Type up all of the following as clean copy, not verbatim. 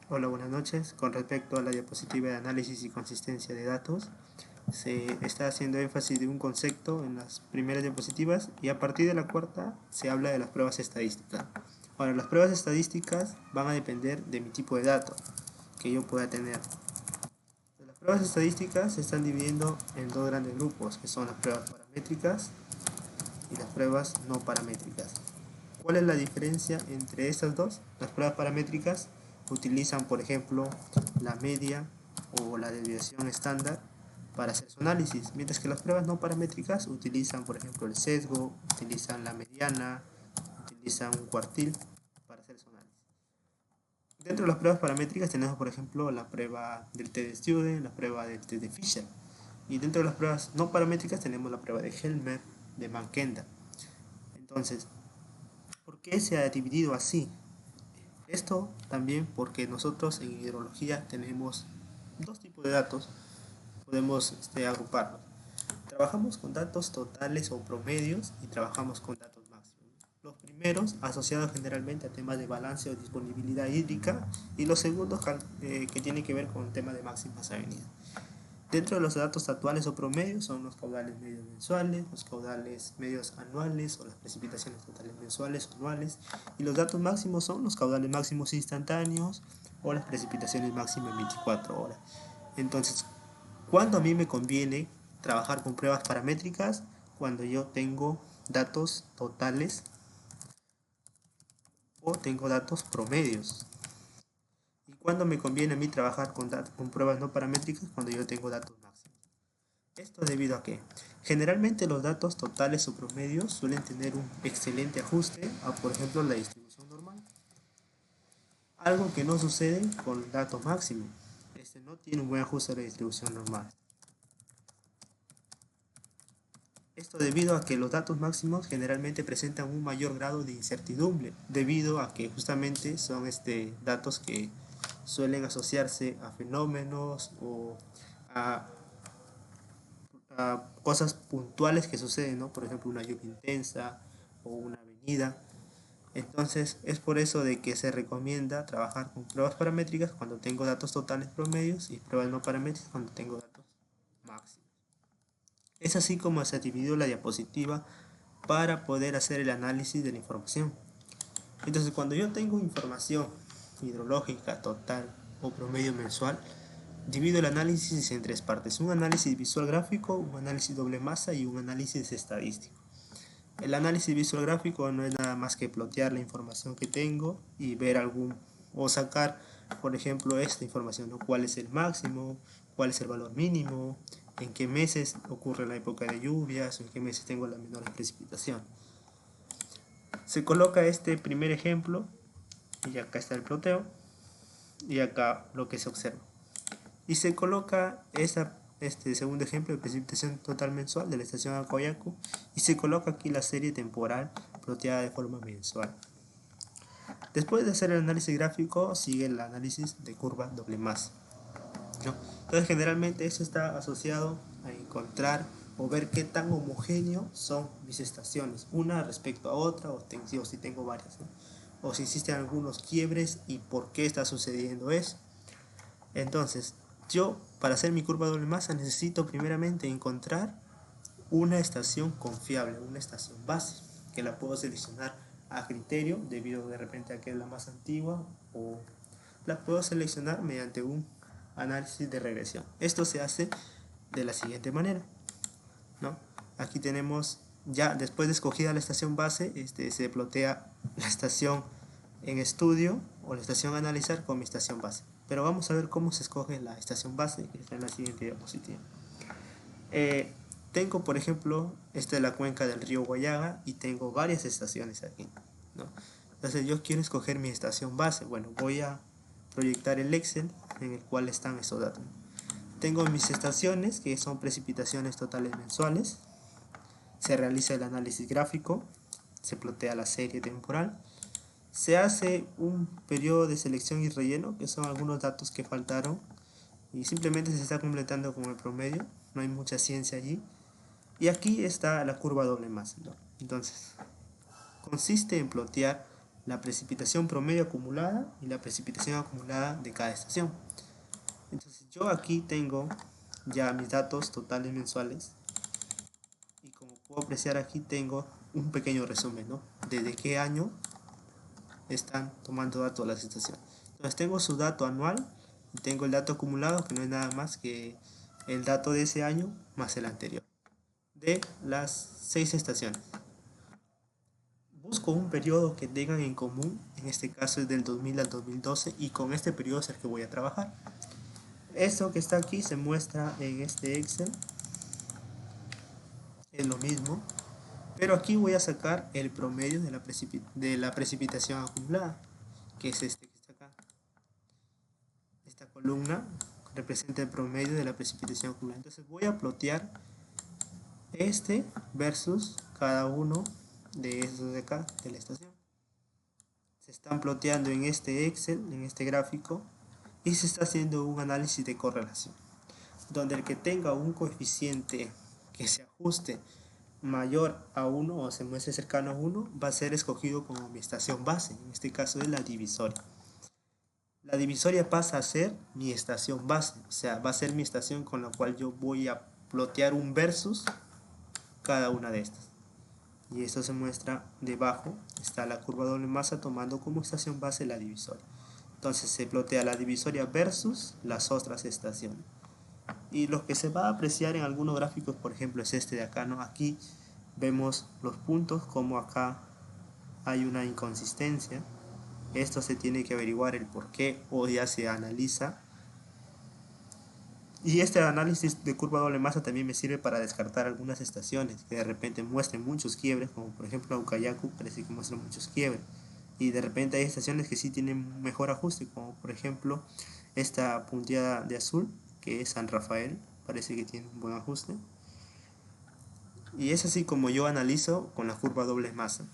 Hola, buenas noches. Con respecto a la diapositiva de análisis y consistencia de datos, se está haciendo énfasis de un concepto en las primeras diapositivas y a partir de la cuarta se habla de las pruebas estadísticas. Ahora, las pruebas estadísticas van a depender de mi tipo de dato que yo pueda tener. Las pruebas estadísticas se están dividiendo en dos grandes grupos, que son las pruebas paramétricas y las pruebas no paramétricas. ¿Cuál es la diferencia entre estas dos? Las pruebas paramétricas utilizan, por ejemplo, la media o la desviación estándar para hacer su análisis, mientras que las pruebas no paramétricas utilizan, por ejemplo, el sesgo, utilizan la mediana, utilizan un cuartil para hacer su análisis. Dentro de las pruebas paramétricas tenemos, por ejemplo, la prueba del test de Student, la prueba del test de Fisher. Y dentro de las pruebas no paramétricas tenemos la prueba de Helmer, de Mankenda. Entonces, ¿por qué se ha dividido así? Esto también porque nosotros en hidrología tenemos dos tipos de datos, podemos agruparlos. Trabajamos con datos totales o promedios y trabajamos con datos máximos. Los primeros asociados generalmente a temas de balance o disponibilidad hídrica y los segundos que tienen que ver con temas de máximas avenidas. Dentro de los datos actuales o promedios son los caudales medios mensuales, los caudales medios anuales o las precipitaciones totales mensuales o anuales, y los datos máximos son los caudales máximos instantáneos o las precipitaciones máximas en 24 horas. Entonces, ¿cuándo a mí me conviene trabajar con pruebas paramétricas? Cuando yo tengo datos totales o tengo datos promedios. ¿Y cuándo me conviene a mí trabajar con pruebas no paramétricas? Cuando yo tengo datos máximos. Esto debido a que generalmente los datos totales o promedios suelen tener un excelente ajuste a, por ejemplo, la distribución normal. Algo que no sucede con el dato máximo. Este no tiene un buen ajuste a la distribución normal. Esto debido a que los datos máximos generalmente presentan un mayor grado de incertidumbre, debido a que justamente son datos que suelen asociarse a fenómenos o a cosas puntuales que suceden, ¿no? Por ejemplo, una lluvia intensa o una avenida. Entonces, es por eso de que se recomienda trabajar con pruebas paramétricas cuando tengo datos totales promedios y pruebas no paramétricas cuando tengo datos máximos. Es así como se ha dividido la diapositiva para poder hacer el análisis de la información. Entonces, cuando yo tengo información hidrológica total o promedio mensual, divido el análisis en tres partes: un análisis visual gráfico, un análisis doble masa y un análisis estadístico. El análisis visual gráfico no es nada más que plotear la información que tengo y ver o sacar, por ejemplo, esta información, ¿no? ¿Cuál es el máximo? ¿Cuál es el valor mínimo? ¿En qué meses ocurre la época de lluvias? ¿En qué meses tengo la menor precipitación? Se coloca este primer ejemplo y acá está el ploteo y acá lo que se observa. Y se coloca este segundo ejemplo de precipitación total mensual de la estación Acoyacu y se coloca aquí la serie temporal ploteada de forma mensual. Después de hacer el análisis gráfico sigue el análisis de curva doble masa, ¿no? Entonces generalmente esto está asociado a encontrar o ver qué tan homogéneo son mis estaciones, una respecto a otra, o si tengo varias, ¿no? O si existen algunos quiebres y por qué está sucediendo eso. Entonces, yo para hacer mi curva doble masa necesito primeramente encontrar una estación confiable, una estación base, que la puedo seleccionar a criterio debido de repente a que es la más antigua, o la puedo seleccionar mediante un análisis de regresión. Esto se hace de la siguiente manera, ¿no? Aquí tenemos ya después de escogida la estación base, se plotea la estación en estudio o la estación a analizar con mi estación base. Pero vamos a ver cómo se escoge la estación base, que está en la siguiente diapositiva. Tengo, por ejemplo, esta es la cuenca del río Guayaga y tengo varias estaciones aquí, ¿no? Entonces yo quiero escoger mi estación base. Bueno, voy a proyectar el Excel en el cual están estos datos. Tengo mis estaciones, que son precipitaciones totales mensuales. Se realiza el análisis gráfico, se plotea la serie temporal, se hace un periodo de selección y relleno, que son algunos datos que faltaron, y simplemente se está completando con el promedio, no hay mucha ciencia allí. Y aquí está la curva doble masa, ¿no? Entonces, consiste en plotear la precipitación promedio acumulada y la precipitación acumulada de cada estación. Entonces yo aquí tengo ya mis datos totales mensuales y como puedo apreciar aquí tengo un pequeño resumen, ¿no? Desde qué año están tomando datos las estaciones. Entonces tengo su dato anual y tengo el dato acumulado, que no es nada más que el dato de ese año más el anterior, de las 6 estaciones. Busco un periodo que tengan en común, en este caso es del 2000 al 2012, y con este periodo es el que voy a trabajar. Esto que está aquí se muestra en este Excel, es lo mismo, pero aquí voy a sacar el promedio de la precipitación acumulada, que es este que está acá. Esta columna representa el promedio de la precipitación acumulada. Entonces voy a plotear este versus cada uno de esos de acá, de la estación. Se están ploteando en este Excel, en este gráfico, y se está haciendo un análisis de correlación, donde el que tenga un coeficiente que se ajuste mayor a 1 o se muestre cercano a 1 va a ser escogido como mi estación base. En este caso es la divisoria. La divisoria pasa a ser mi estación base, o sea, va a ser mi estación con la cual yo voy a plotear un versus cada una de estas. Y esto se muestra debajo, está la curva doble masa tomando como estación base la divisoria. Entonces se plotea la divisoria versus las otras estaciones. Y lo que se va a apreciar en algunos gráficos, por ejemplo, es este de acá, ¿no? Aquí vemos los puntos, como acá hay una inconsistencia. Esto se tiene que averiguar el por qué o ya se analiza. Y este análisis de curva doble masa también me sirve para descartar algunas estaciones que de repente muestren muchos quiebres, como por ejemplo Ucayali parece que muestra muchos quiebres. Y de repente hay estaciones que sí tienen mejor ajuste, como por ejemplo esta punteada de azul, que es San Rafael, parece que tiene un buen ajuste. Y es así como yo analizo con la curva doble masa.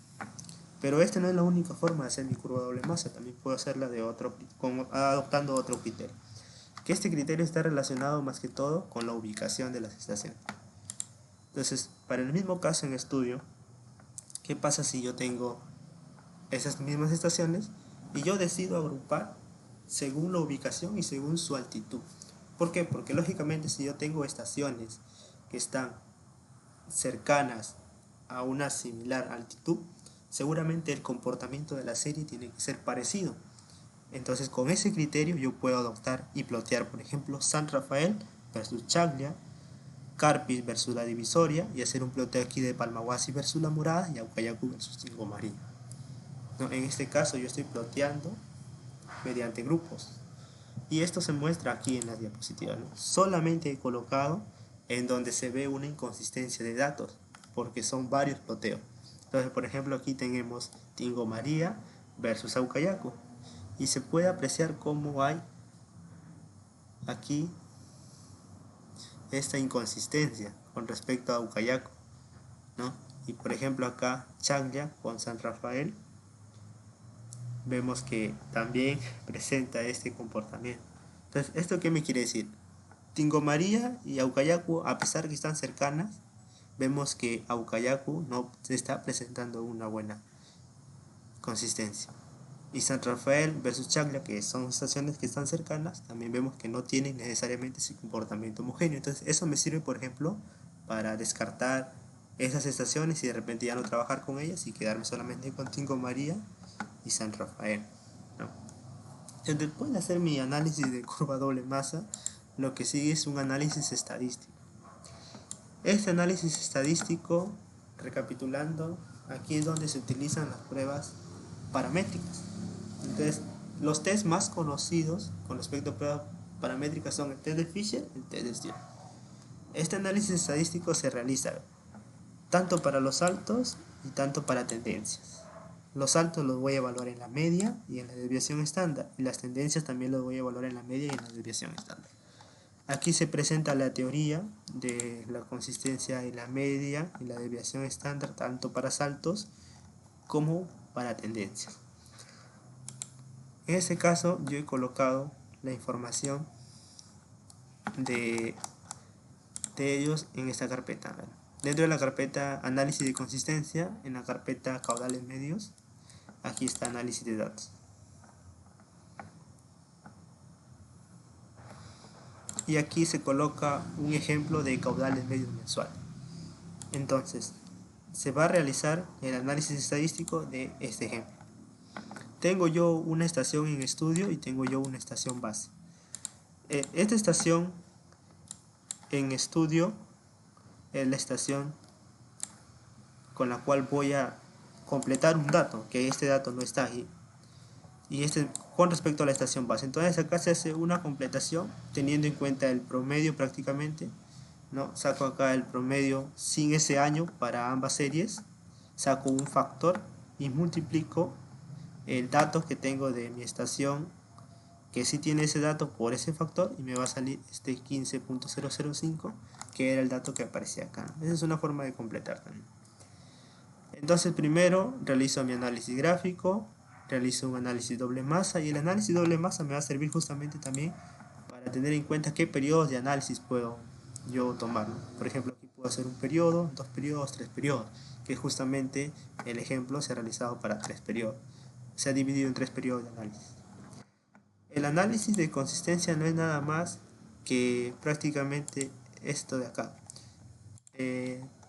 Pero esta no es la única forma de hacer mi curva doble masa, también puedo hacerla de adoptando otro criterio. Que este criterio está relacionado más que todo con la ubicación de las estaciones. Entonces, para el mismo caso en estudio, ¿qué pasa si yo tengo esas mismas estaciones y yo decido agrupar según la ubicación y según su altitud? ¿Por qué? Porque lógicamente si yo tengo estaciones que están cercanas a una similar altitud, seguramente el comportamiento de la serie tiene que ser parecido. Entonces con ese criterio yo puedo adoptar y plotear, por ejemplo, San Rafael versus Chaglia, Carpis versus la Divisoria, y hacer un ploteo aquí de Palmahuasi versus la Morada y Aucayacu versus Tingo María. ¿No? En este caso yo estoy ploteando mediante grupos. Y esto se muestra aquí en las diapositivas, ¿no? Solamente he colocado en donde se ve una inconsistencia de datos, porque son varios ploteos. Entonces, por ejemplo, aquí tenemos Tingo María versus Aucayacu. Y se puede apreciar cómo hay aquí esta inconsistencia con respecto a Ucayali, ¿no? Y por ejemplo acá Chaglia con San Rafael vemos que también presenta este comportamiento. Entonces, ¿esto qué me quiere decir? Tingo María y Aucayacu, a pesar que están cercanas, vemos que Aucayacu no se está presentando una buena consistencia. Y San Rafael versus Chaglia, que son estaciones que están cercanas, también vemos que no tienen necesariamente ese comportamiento homogéneo. Entonces eso me sirve, por ejemplo, para descartar esas estaciones y de repente ya no trabajar con ellas y quedarme solamente con Tingo María y San Rafael, ¿no? Entonces, después de hacer mi análisis de curva doble masa, lo que sigue es un análisis estadístico. Este análisis estadístico, recapitulando, aquí es donde se utilizan las pruebas paramétricas. Entonces, los test más conocidos con respecto a pruebas paramétricas son el test de Fisher y el test de Stewart. Este análisis estadístico se realiza tanto para los saltos y tanto para tendencias. Los saltos los voy a evaluar en la media y en la desviación estándar, y las tendencias también los voy a evaluar en la media y en la desviación estándar. Aquí se presenta la teoría de la consistencia en la media y la desviación estándar tanto para saltos como para tendencias. En este caso yo he colocado la información de ellos en esta carpeta. Dentro de la carpeta análisis de consistencia, en la carpeta caudales medios, aquí está análisis de datos. Y aquí se coloca un ejemplo de caudales medios mensual. Entonces, se va a realizar el análisis estadístico de este ejemplo. Tengo yo una estación en estudio y tengo yo una estación base. Esta estación en estudio es la estación con la cual voy a completar un dato, que este dato no está ahí. Y este con respecto a la estación base. Entonces acá se hace una completación teniendo en cuenta el promedio prácticamente, ¿no? Saco acá el promedio sin ese año para ambas series, saco un factor y multiplico el dato que tengo de mi estación que sí tiene ese dato por ese factor y me va a salir este 15.005 que era el dato que aparecía acá. Esa es una forma de completar también. Entonces primero realizo mi análisis gráfico, realizo un análisis doble masa y el análisis doble masa me va a servir justamente también para tener en cuenta qué periodos de análisis puedo yo tomar, ¿no? Por ejemplo, aquí puedo hacer un periodo, 2 periodos, 3 periodos, que justamente el ejemplo se ha realizado para 3 periodos. Se ha dividido en 3 periodos de análisis. El análisis de consistencia no es nada más que prácticamente esto de acá.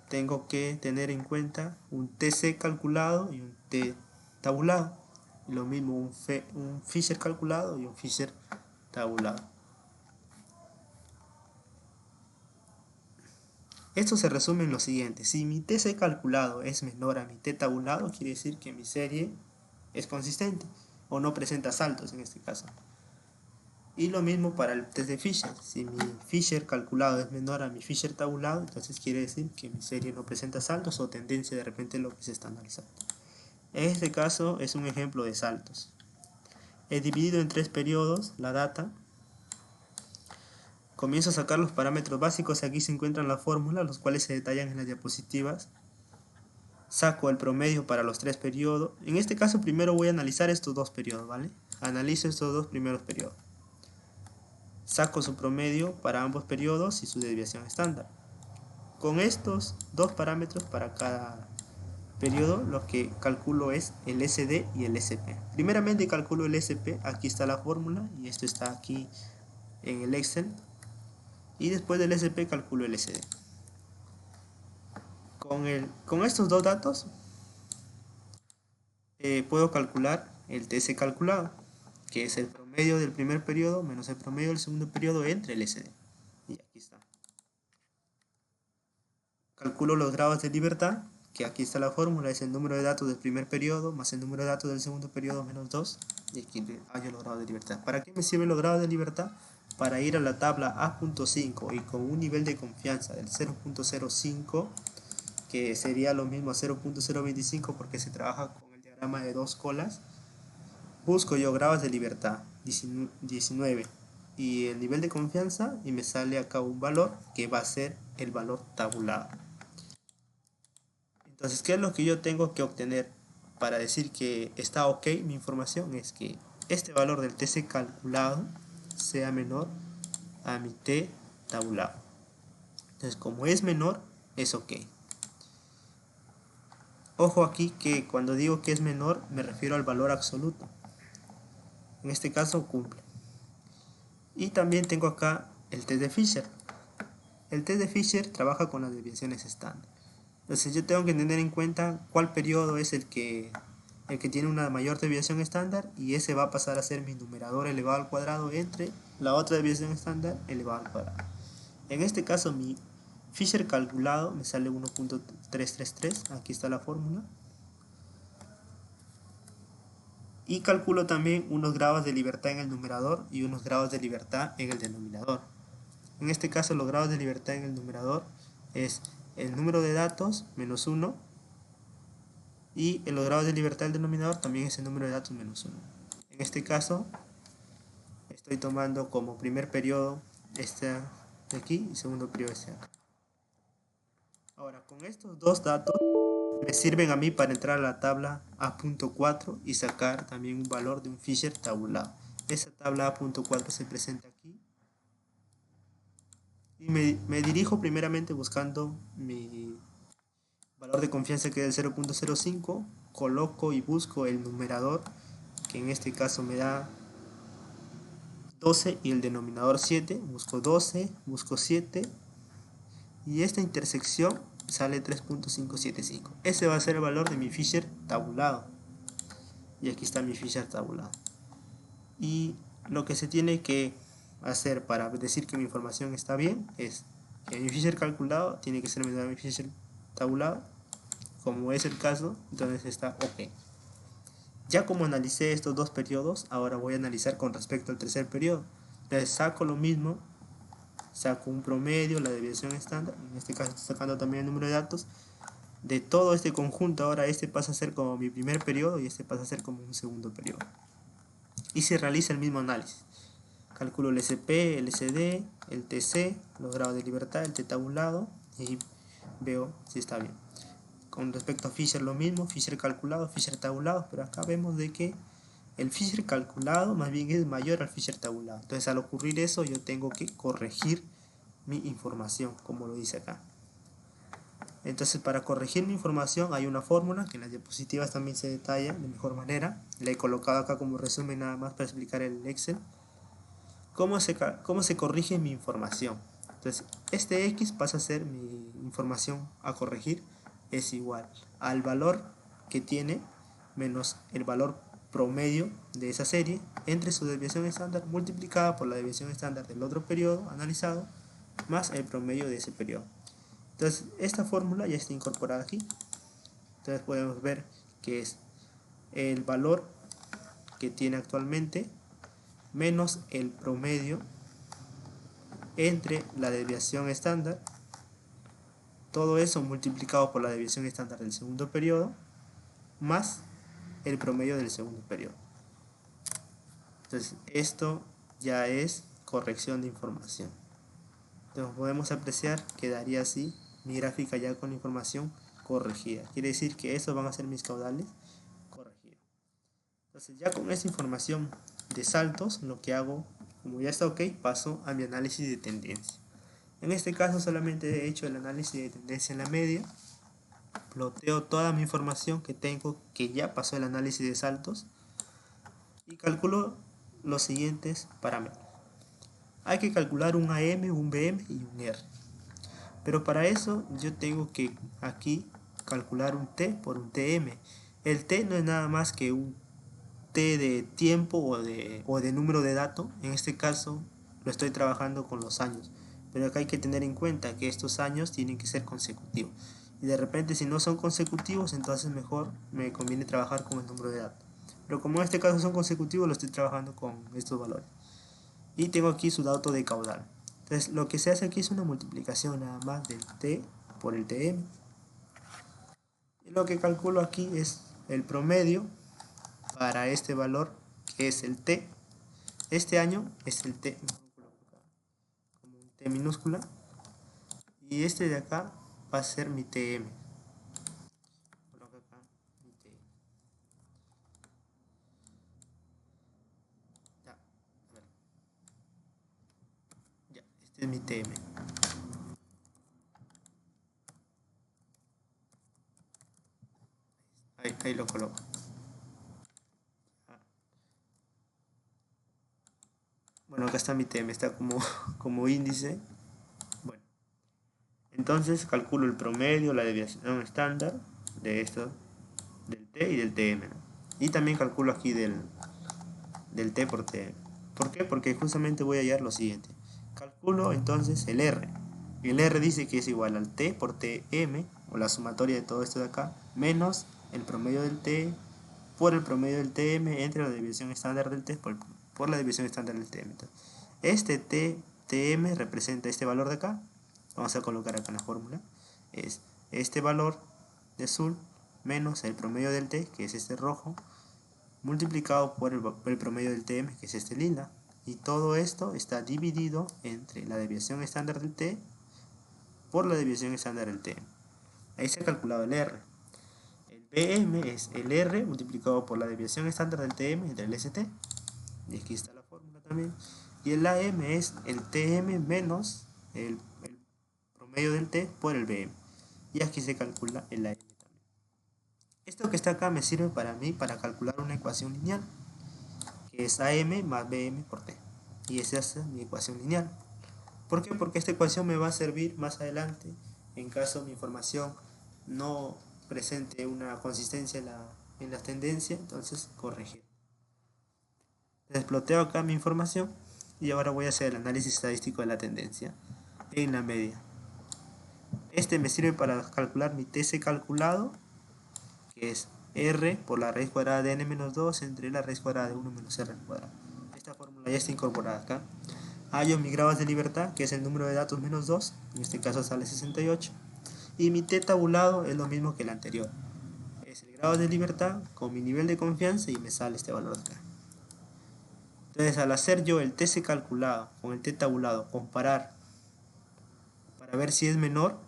Tengo que tener en cuenta un TC calculado y un T tabulado. Y lo mismo un Fisher calculado y un Fisher tabulado. Esto se resume en lo siguiente: si mi TC calculado es menor a mi T tabulado, quiere decir que mi serie es consistente o no presenta saltos en este caso. Y lo mismo para el test de Fisher. Si mi Fisher calculado es menor a mi Fisher tabulado, entonces quiere decir que mi serie no presenta saltos o tendencia de repente lo que se está analizando. En este caso es un ejemplo de saltos. He dividido en 3 periodos la data. Comienzo a sacar los parámetros básicos. Aquí se encuentran las fórmulas, los cuales se detallan en las diapositivas. Saco el promedio para los 3 periodos. En este caso primero voy a analizar estos 2 periodos, ¿vale? Analizo estos 2 primeros periodos. Saco su promedio para ambos periodos y su desviación estándar. Con estos 2 parámetros para cada periodo, lo que calculo es el SD y el SP. Primeramente calculo el SP, aquí está la fórmula y esto está aquí en el Excel. Y después del SP calculo el SD. Con estos dos datos puedo calcular el TC calculado, que es el promedio del primer periodo menos el promedio del segundo periodo entre el SD. Y aquí está. Calculo los grados de libertad, que aquí está la fórmula, es el número de datos del primer periodo más el número de datos del segundo periodo menos 2. Y aquí hallo los grados de libertad. ¿Para qué me sirven los grados de libertad? Para ir a la tabla A.5 y con un nivel de confianza del 0.05, que sería lo mismo a 0.025 porque se trabaja con el diagrama de 2 colas, busco yo grados de libertad 19 y el nivel de confianza y me sale acá un valor que va a ser el valor tabulado. Entonces, ¿qué es lo que yo tengo que obtener para decir que está ok mi información? Es que este valor del TC calculado sea menor a mi T tabulado. Entonces, como es menor, es ok. Ojo aquí que cuando digo que es menor, me refiero al valor absoluto. En este caso cumple. Y también tengo acá el test de Fisher. El test de Fisher trabaja con las desviaciones estándar. Entonces yo tengo que tener en cuenta cuál periodo es el que tiene una mayor desviación estándar y ese va a pasar a ser mi numerador elevado al cuadrado entre la otra desviación estándar elevado al cuadrado. En este caso mi Fisher calculado me sale 1.333, aquí está la fórmula. Y calculo también unos grados de libertad en el numerador y unos grados de libertad en el denominador. En este caso los grados de libertad en el numerador es el número de datos menos 1 y en los grados de libertad del denominador también es el número de datos menos 1. En este caso estoy tomando como primer periodo este de aquí y segundo periodo este de acá. Ahora con estos dos datos me sirven a mí para entrar a la tabla A.4 y sacar también un valor de un Fisher tabulado. Esa tabla A.4 se presenta aquí. Y me dirijo primeramente buscando mi valor de confianza que es el 0.05, coloco y busco el numerador, que en este caso me da 12 y el denominador 7, busco 12, busco 7 y esta intersección sale 3.575. Ese va a ser el valor de mi Fisher tabulado. Y aquí está mi Fisher tabulado. Y lo que se tiene que hacer para decir que mi información está bien es que mi Fisher calculado tiene que ser menor a mi Fisher tabulado. Como es el caso, entonces está ok. Ya como analicé estos dos periodos, ahora voy a analizar con respecto al tercer periodo. Entonces saco lo mismo, saco un promedio, la desviación estándar, en este caso estoy sacando también el número de datos. De todo este conjunto, ahora este pasa a ser como mi primer periodo y este pasa a ser como un segundo periodo. Y se realiza el mismo análisis. Calculo el SP, el SD, el TC, los grados de libertad, el T tabulado y veo si está bien. Con respecto a Fisher lo mismo, Fisher calculado, Fisher tabulado, pero acá vemos de que el Fisher calculado más bien es mayor al Fisher tabulado. Entonces al ocurrir eso yo tengo que corregir mi información, como lo dice acá. Entonces para corregir mi información hay una fórmula que en las diapositivas también se detalla de mejor manera. La he colocado acá como resumen nada más para explicar el Excel. ¿Cómo se corrige mi información? Entonces este X pasa a ser mi información a corregir, es igual al valor que tiene menos el valor promedio de esa serie entre su desviación estándar multiplicada por la desviación estándar del otro periodo analizado más el promedio de ese periodo. Entonces esta fórmula ya está incorporada aquí. Entonces podemos ver que es el valor que tiene actualmente menos el promedio entre la desviación estándar, todo eso multiplicado por la desviación estándar del segundo periodo más el promedio del segundo periodo. Entonces esto ya es corrección de información. Entonces podemos apreciar que daría así mi gráfica ya con información corregida. Quiere decir que esos van a ser mis caudales corregidos. Entonces ya con esta información de saltos, lo que hago, como ya está ok, paso a mi análisis de tendencia. En este caso solamente he hecho el análisis de tendencia en la media, ploteo toda mi información que tengo que ya pasó el análisis de saltos y calculo los siguientes parámetros. Hay que calcular un AM, un BM y un R. Pero para eso yo tengo que aquí calcular un T por un TM. El T no es nada más que un T de tiempo o de número de datos. En este caso lo estoy trabajando con los años. Pero acá hay que tener en cuenta que estos años tienen que ser consecutivos. Y de repente si no son consecutivos, entonces mejor me conviene trabajar con el número de datos. Pero como en este caso son consecutivos, lo estoy trabajando con estos valores. Y tengo aquí su dato de caudal. Entonces lo que se hace aquí es una multiplicación nada más del T por el TM. Y lo que calculo aquí es el promedio para este valor que es el T. Este año es el T, como un T minúscula. Y este de acá va a ser mi TM. Coloco acá mi TM. Ya, a ver. Ya, este es mi TM. Ahí lo coloco. Bueno, acá está mi TM, está como índice. Bueno, entonces calculo el promedio, la desviación estándar de esto, del T y del TM, ¿no? Y también calculo aquí del T por TM. ¿Por qué? Porque justamente voy a hallar lo siguiente. Calculo entonces el R. El R dice que es igual al T por TM, o la sumatoria de todo esto de acá, menos el promedio del T por el promedio del TM entre la desviación estándar del T por la desviación estándar del TM. Entonces, este TM representa este valor de acá. Vamos a colocar acá en la fórmula. Es este valor de azul menos el promedio del T, que es este rojo, multiplicado por el promedio del TM, que es este lila. Y todo esto está dividido entre la desviación estándar del T por la desviación estándar del TM. Ahí se ha calculado el R. El BM es el R multiplicado por la desviación estándar del TM entre el ST. Y aquí está la fórmula también. Y el AM es el TM menos el promedio del T por el BM. y aquí se calcula el AM también. Esto que está acá me sirve para mí para calcular una ecuación lineal, que es AM más BM por T, y esa es mi ecuación lineal. ¿Por qué? Porque esta ecuación me va a servir más adelante en caso mi información no presente una consistencia en la tendencia, entonces corregir. Desploteo acá mi información y ahora voy a hacer el análisis estadístico de la tendencia en la media. Este me sirve para calcular mi TC calculado, que es R por la raíz cuadrada de n menos 2 entre la raíz cuadrada de 1 menos R al cuadrado. Esta fórmula ya está incorporada acá. Hallo mi grados de libertad, que es el número de datos menos 2, en este caso sale 68. Y mi T tabulado es lo mismo que el anterior. Es el grado de libertad con mi nivel de confianza y me sale este valor de acá. Entonces, al hacer yo el TC calculado con el T tabulado, comparar para ver si es menor,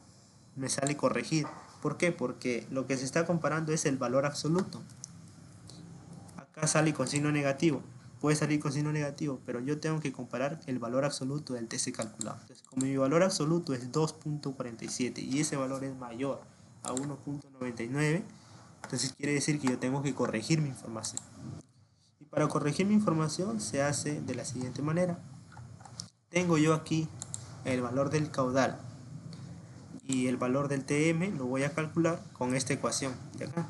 me sale corregir. ¿Por qué? Porque lo que se está comparando es el valor absoluto. Acá sale con signo negativo. Puede salir con signo negativo, pero yo tengo que comparar el valor absoluto del TC calculado. Entonces, como mi valor absoluto es 2.47 y ese valor es mayor a 1.99, entonces quiere decir que yo tengo que corregir mi información. Y para corregir mi información se hace de la siguiente manera. Tengo yo aquí el valor del caudal y el valor del TM lo voy a calcular con esta ecuación de acá.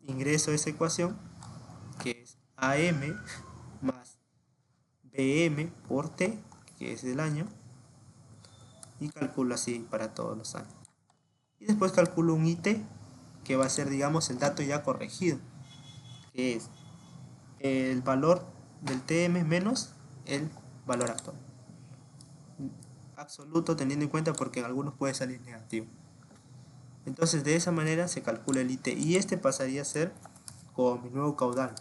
Ingreso esa ecuación, que es AM más BM por T, que es el año, y calculo así para todos los años. Y después calculo un IT, que va a ser, digamos, el dato ya corregido, que es el valor del TM menos el valor actual. Absoluto teniendo en cuenta porque en algunos puede salir negativo. Entonces de esa manera se calcula el IT y este pasaría a ser con mi nuevo caudal.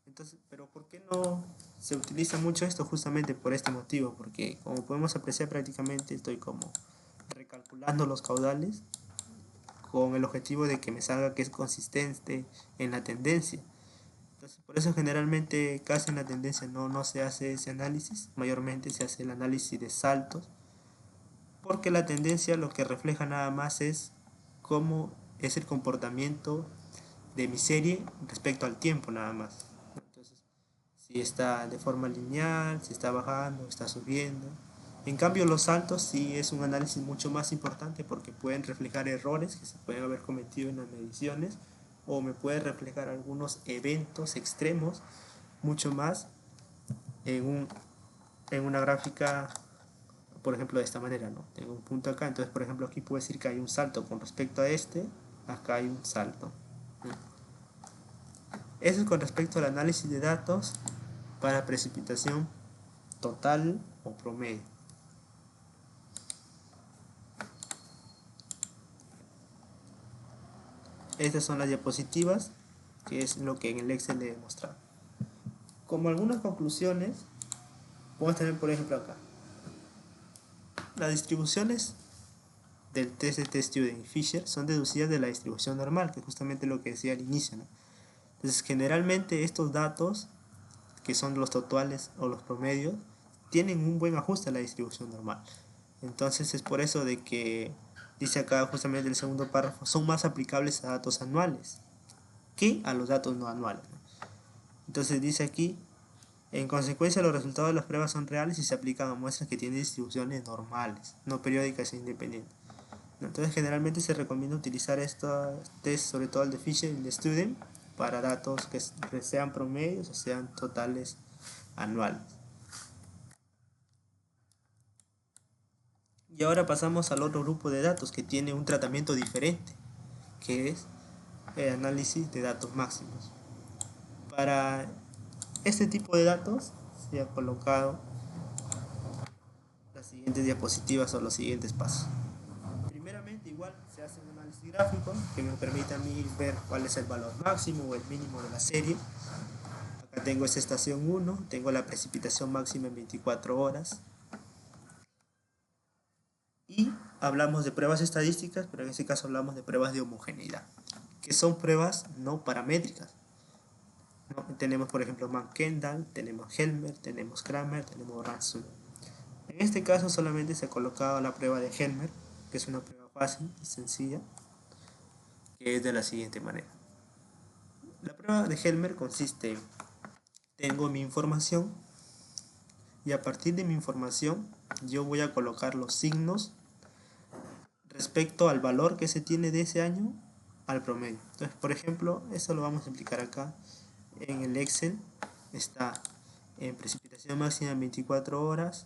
Entonces, pero ¿por qué no se utiliza mucho esto? Justamente por este motivo, porque como podemos apreciar prácticamente estoy como recalculando los caudales con el objetivo de que me salga que es consistente en la tendencia. Entonces, por eso generalmente casi en la tendencia no se hace ese análisis, mayormente se hace el análisis de saltos, porque la tendencia lo que refleja nada más es cómo es el comportamiento de mi serie respecto al tiempo nada más. Entonces, si está de forma lineal, si está bajando, está subiendo. En cambio, los saltos sí es un análisis mucho más importante porque pueden reflejar errores que se pueden haber cometido en las mediciones o me puede reflejar algunos eventos extremos mucho más en, en una gráfica, por ejemplo, de esta manera, ¿no? Tengo un punto acá, entonces, por ejemplo, aquí puedo decir que hay un salto con respecto a este, acá hay un salto. Eso es con respecto al análisis de datos para precipitación total o promedio. Estas son las diapositivas, que es lo que en el Excel le he mostrado. Como algunas conclusiones, podemos tener por ejemplo acá. Las distribuciones del test de T-Student y Fisher son deducidas de la distribución normal, que es justamente lo que decía al inicio, ¿no? Entonces, generalmente estos datos, que son los totales o los promedios, tienen un buen ajuste a la distribución normal. Entonces, es por eso de que dice acá justamente el segundo párrafo, son más aplicables a datos anuales que a los datos no anuales, ¿no? Entonces dice aquí, en consecuencia los resultados de las pruebas son reales y se aplican a muestras que tienen distribuciones normales, no periódicas e independientes. Entonces generalmente se recomienda utilizar estos test, sobre todo el de Fisher y el de Student, para datos que sean promedios o sean totales anuales. Y ahora pasamos al otro grupo de datos que tiene un tratamiento diferente, que es el análisis de datos máximos. Para este tipo de datos se ha colocado las siguientes diapositivas o los siguientes pasos. Primeramente, igual se hace un análisis gráfico que me permite a mí ver cuál es el valor máximo o el mínimo de la serie. Acá tengo esta estación 1, tengo la precipitación máxima en 24 horas. Y hablamos de pruebas estadísticas, pero en este caso hablamos de pruebas de homogeneidad, que son pruebas no paramétricas, ¿no? Tenemos por ejemplo Mann-Kendall, tenemos Helmer, tenemos Kramer, tenemos Ransom. En este caso solamente se ha colocado la prueba de Helmer, que es una prueba fácil y sencilla, que es de la siguiente manera. La prueba de Helmer consiste en, tengo mi información y a partir de mi información yo voy a colocar los signos respecto al valor que se tiene de ese año al promedio. Entonces, por ejemplo, eso lo vamos a explicar acá en el Excel. Está en precipitación máxima en 24 horas,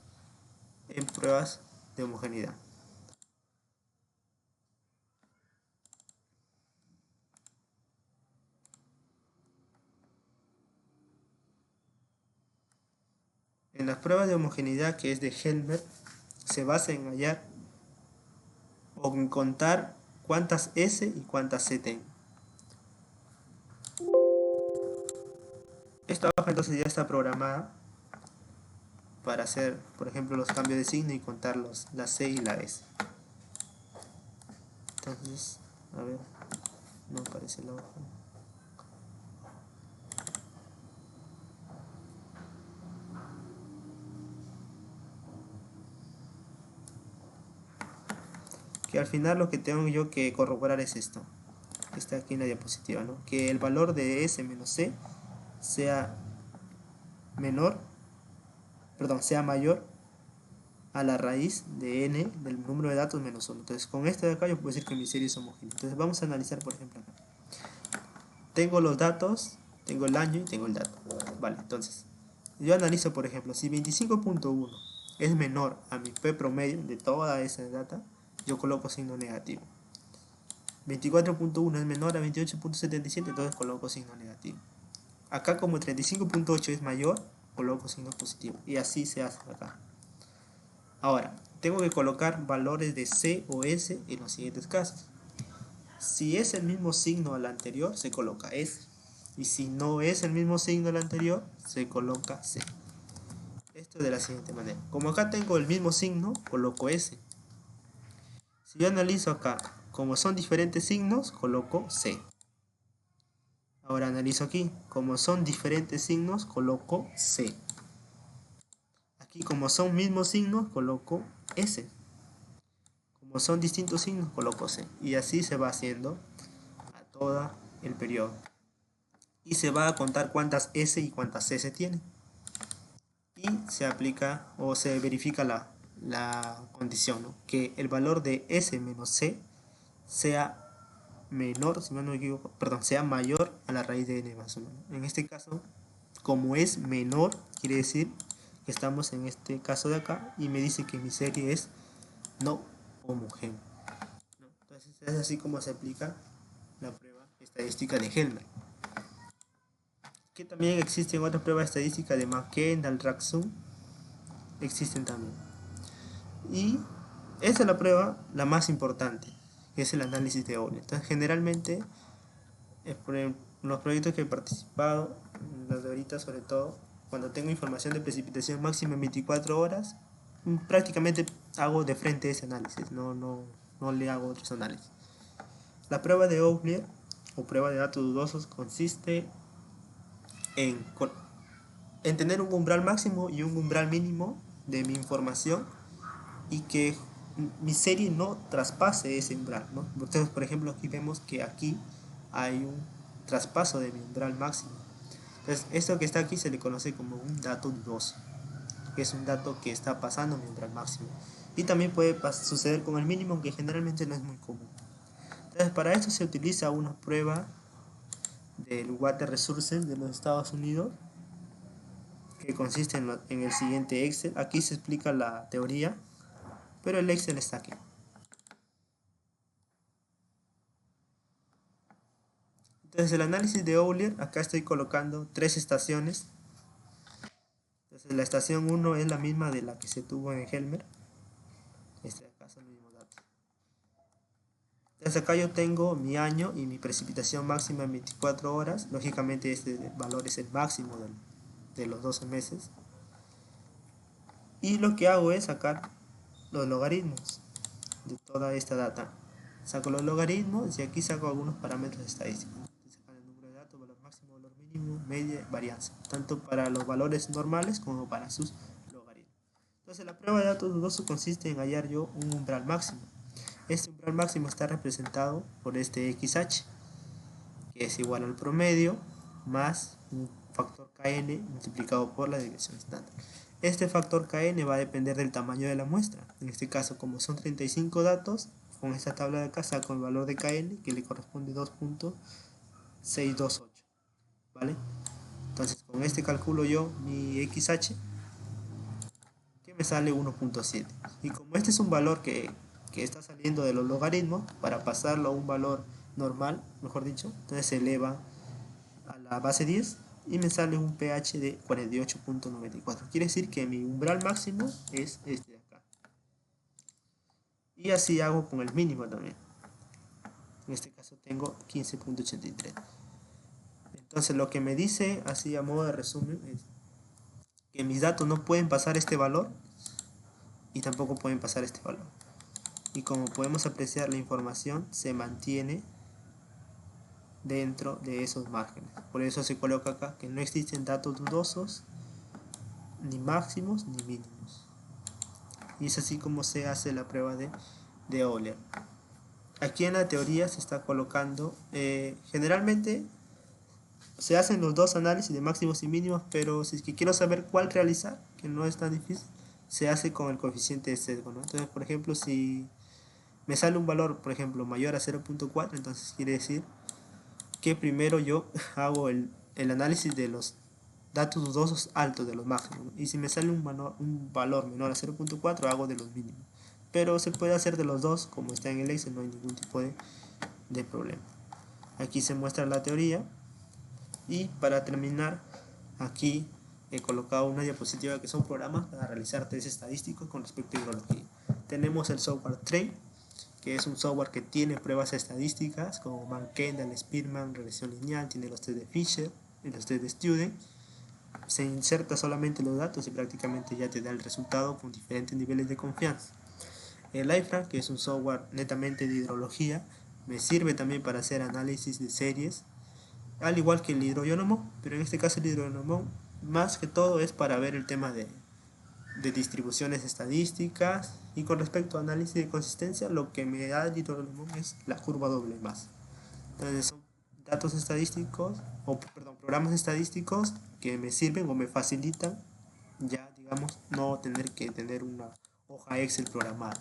en pruebas de homogeneidad. En las pruebas de homogeneidad, que es de Helmer, se basa en hallar o en contar cuántas S y cuántas C tengo. Esta hoja entonces ya está programada para hacer, por ejemplo, los cambios de signo y contar la C y la S. Entonces, a ver, no aparece la hoja. Que al final lo que tengo yo que corroborar es esto, que está aquí en la diapositiva, ¿no? Que el valor de S menos C sea menor, perdón, sea mayor a la raíz de n del número de datos menos 1. Entonces, con esto de acá yo puedo decir que mi serie es homogénea. Entonces, vamos a analizar, por ejemplo, acá. Tengo los datos, tengo el año y tengo el dato. Vale, entonces, yo analizo, por ejemplo, si 25.1 es menor a mi P promedio de toda esa data, yo coloco signo negativo. 24.1 es menor a 28.77, entonces coloco signo negativo. Acá como 35.8 es mayor, coloco signo positivo. Y así se hace acá. Ahora, tengo que colocar valores de C o S en los siguientes casos. Si es el mismo signo al anterior, se coloca S. Y si no es el mismo signo al anterior, se coloca C. Esto de la siguiente manera. Como acá tengo el mismo signo, coloco S. Si yo analizo acá, como son diferentes signos, coloco C. Ahora analizo aquí, como son diferentes signos, coloco C. Aquí como son mismos signos, coloco S. Como son distintos signos, coloco C. Y así se va haciendo a todo el periodo. Y se va a contar cuántas S y cuántas C se tienen. Y se aplica o se verifica la condición, ¿no? Que el valor de S menos C sea menor, si no me equivoco, perdón, sea mayor a la raíz de n más 1. En este caso, como es menor, quiere decir que estamos en este caso de acá y me dice que mi serie es no homogénea, ¿no? Entonces es así como se aplica la prueba estadística de Helmer. Que también existen otras pruebas estadísticas de McKendall, Raxum, existen también. Y esa es la prueba la más importante, que es el análisis de Euler. Entonces generalmente en los proyectos que he participado, los de ahorita sobre todo, cuando tengo información de precipitación máxima en 24 horas, prácticamente hago de frente ese análisis, no le hago otros análisis. La prueba de Euler o prueba de datos dudosos consiste en, en tener un umbral máximo y un umbral mínimo de mi información y que mi serie no traspase ese umbral, ¿no? Entonces, por ejemplo, aquí vemos que aquí hay un traspaso de mi umbral máximo. Entonces, esto que está aquí se le conoce como un dato dudoso, que es un dato que está pasando mi umbral máximo. Y también puede suceder con el mínimo, aunque generalmente no es muy común. Entonces, para esto se utiliza una prueba del Water Resources de los Estados Unidos, que consiste en el siguiente Excel. Aquí se explica la teoría, pero el Excel está aquí. Entonces el análisis de Euler, acá estoy colocando 3 estaciones. Entonces la estación 1 es la misma de la que se tuvo en Helmer. Acá son los mismos datos. Entonces acá yo tengo mi año y mi precipitación máxima en 24 horas. Lógicamente este valor es el máximo de los 12 meses. Y lo que hago es sacar los logaritmos de toda esta data. Saco los logaritmos y aquí saco algunos parámetros estadísticos. El número de datos, valor máximo, valor mínimo, media, varianza, tanto para los valores normales como para sus logaritmos. Entonces la prueba de datos dudosos consiste en hallar yo un umbral máximo. Este umbral máximo está representado por este XH, que es igual al promedio más un factor Kn multiplicado por la desviación estándar. Este factor Kn va a depender del tamaño de la muestra. En este caso, como son 35 datos, con esta tabla de acá saco el valor de Kn, que le corresponde 2.628, ¿vale? Entonces con este calculo yo mi XH, que me sale 1.7. Y como este es un valor que está saliendo de los logaritmos, para pasarlo a un valor normal, mejor dicho, entonces se eleva a la base 10 y me sale un pH de 48.94. Quiere decir que mi umbral máximo es este de acá. Y así hago con el mínimo también. En este caso tengo 15.83. Entonces lo que me dice, así a modo de resumen, es que mis datos no pueden pasar este valor y tampoco pueden pasar este valor. Y como podemos apreciar, la información se mantiene dentro de esos márgenes. Por eso se coloca acá que no existen datos dudosos, ni máximos ni mínimos. Y es así como se hace la prueba de Euler. Aquí en la teoría se está colocando, generalmente se hacen los dos análisis de máximos y mínimos, pero si es que quiero saber cuál realizar, que no es tan difícil, se hace con el coeficiente de sesgo, ¿no? Entonces, por ejemplo, si me sale un valor, por ejemplo, mayor a 0.4, entonces quiere decir que primero yo hago el análisis de los datos dudosos altos de los máximos, ¿no? Y si me sale un valor menor a 0.4, hago de los mínimos. Pero se puede hacer de los dos, como está en el Excel, no hay ningún tipo de problema. Aquí se muestra la teoría. Y para terminar, aquí he colocado una diapositiva que son programas para realizar test estadísticos con respecto a hidrología. Tenemos el software Train, que es un software que tiene pruebas estadísticas como Mann-Kendall, Spearman, regresión lineal, tiene los test de Fisher y los test de Student. Se inserta solamente los datos y prácticamente ya te da el resultado con diferentes niveles de confianza. El iFrame, que es un software netamente de hidrología, me sirve también para hacer análisis de series, al igual que el hidroyonomón, pero en este caso el hidroyonomón más que todo es para ver el tema de distribuciones estadísticas, y con respecto a análisis de consistencia lo que me da el hidroyonomón es la curva doble más. Entonces son datos estadísticos, o perdón, programas estadísticos que me sirven o me facilitan ya, digamos, no tener que tener una hoja Excel programada.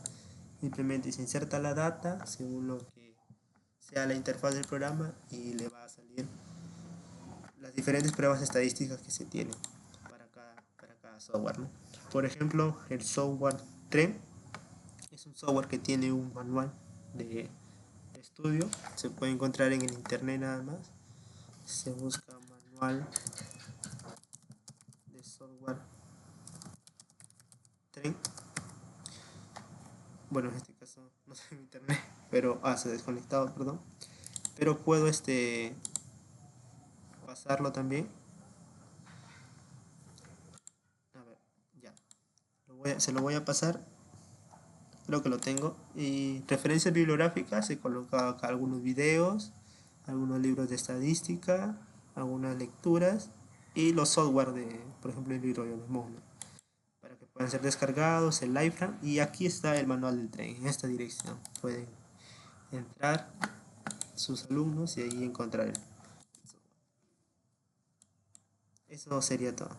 Simplemente se inserta la data según lo que sea la interfaz del programa y le va a salir las diferentes pruebas estadísticas que se tienen para cada software, ¿no? Por ejemplo, el software TREM es un software que tiene un manual de estudio. Se puede encontrar en el internet nada más. Se busca manual de software TREM. Bueno, en este caso no sé en internet, pero se ha desconectado, perdón. Pero puedo pasarlo también. A ver, ya. Se lo voy a pasar. Creo que lo tengo. Y referencias bibliográficas, se coloca acá algunos videos, algunos libros de estadística, algunas lecturas y los software de, por ejemplo, el libro de Yonemon, ¿no? Para que puedan ser descargados, el iFrame. Y aquí está el manual del tren, en esta dirección. Pueden entrar sus alumnos y ahí encontrar el software. Eso sería todo.